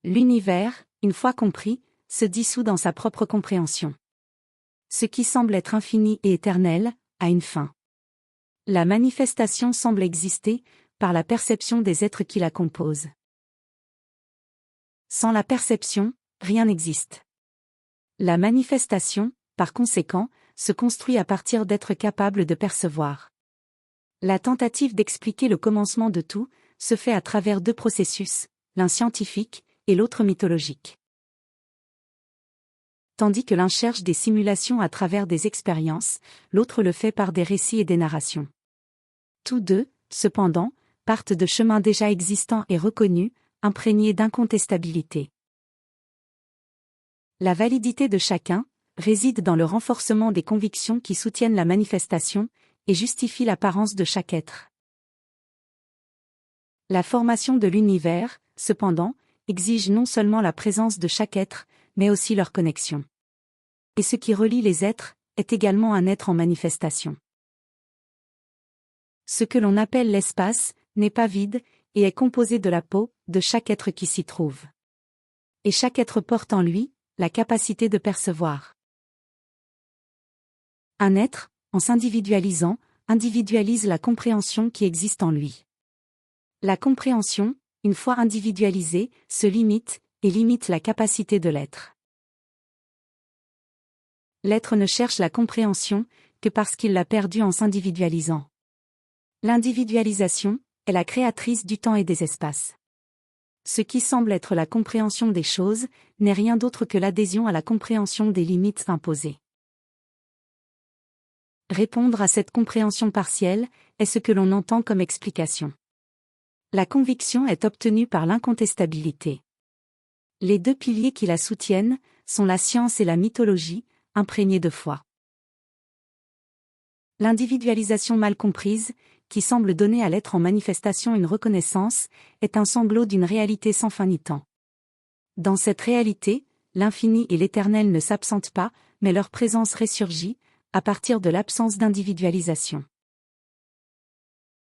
L'univers, une fois compris, se dissout dans sa propre compréhension. Ce qui semble être infini et éternel, a une fin. La manifestation semble exister, par la perception des êtres qui la composent. Sans la perception, rien n'existe. La manifestation, par conséquent, se construit à partir d'êtres capables de percevoir. La tentative d'expliquer le commencement de tout, se fait à travers deux processus, l'un scientifique, et l'autre mythologique. Tandis que l'un cherche des simulations à travers des expériences, l'autre le fait par des récits et des narrations. Tous deux, cependant, partent de chemins déjà existants et reconnus, imprégnés d'incontestabilité. La validité de chacun réside dans le renforcement des convictions qui soutiennent la manifestation et justifient l'apparence de chaque être. La formation de l'univers, cependant, exige non seulement la présence de chaque être, mais aussi leur connexion. Et ce qui relie les êtres est également un être en manifestation. Ce que l'on appelle l'espace n'est pas vide et est composé de la peau de chaque être qui s'y trouve. Et chaque être porte en lui la capacité de percevoir. Un être, en s'individualisant, individualise la compréhension qui existe en lui. La compréhension, une fois individualisée, se limite, et limite la capacité de l'être. L'être ne cherche la compréhension que parce qu'il l'a perdue en s'individualisant. L'individualisation est la créatrice du temps et des espaces. Ce qui semble être la compréhension des choses n'est rien d'autre que l'adhésion à la compréhension des limites imposées. Répondre à cette compréhension partielle est ce que l'on entend comme explication. La conviction est obtenue par l'incontestabilité. Les deux piliers qui la soutiennent sont la science et la mythologie, imprégnées de foi. L'individualisation mal comprise, qui semble donner à l'être en manifestation une reconnaissance, est un sanglot d'une réalité sans fin ni temps. Dans cette réalité, l'infini et l'éternel ne s'absentent pas, mais leur présence ressurgit, à partir de l'absence d'individualisation.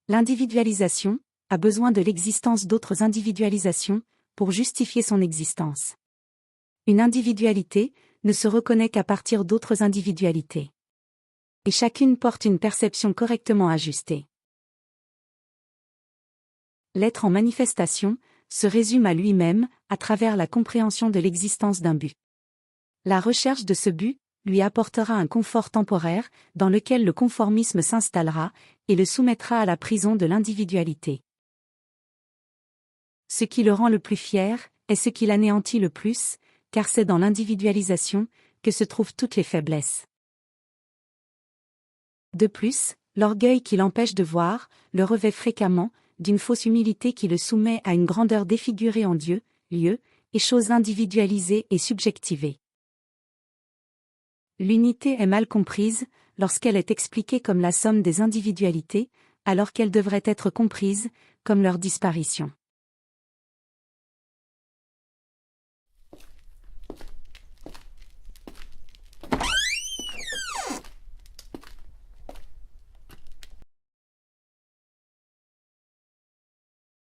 L'individualisation a besoin de l'existence d'autres individualisations pour justifier son existence. Une individualité ne se reconnaît qu'à partir d'autres individualités. Et chacune porte une perception correctement ajustée. L'être en manifestation se résume à lui-même à travers la compréhension de l'existence d'un but. La recherche de ce but lui apportera un confort temporaire dans lequel le conformisme s'installera et le soumettra à la prison de l'individualité. Ce qui le rend le plus fier est ce qui l'anéantit le plus, car c'est dans l'individualisation que se trouvent toutes les faiblesses. De plus, l'orgueil qui l'empêche de voir le revêt fréquemment d'une fausse humilité qui le soumet à une grandeur défigurée en Dieu, lieu, et choses individualisées et subjectivées. L'unité est mal comprise lorsqu'elle est expliquée comme la somme des individualités, alors qu'elle devrait être comprise comme leur disparition.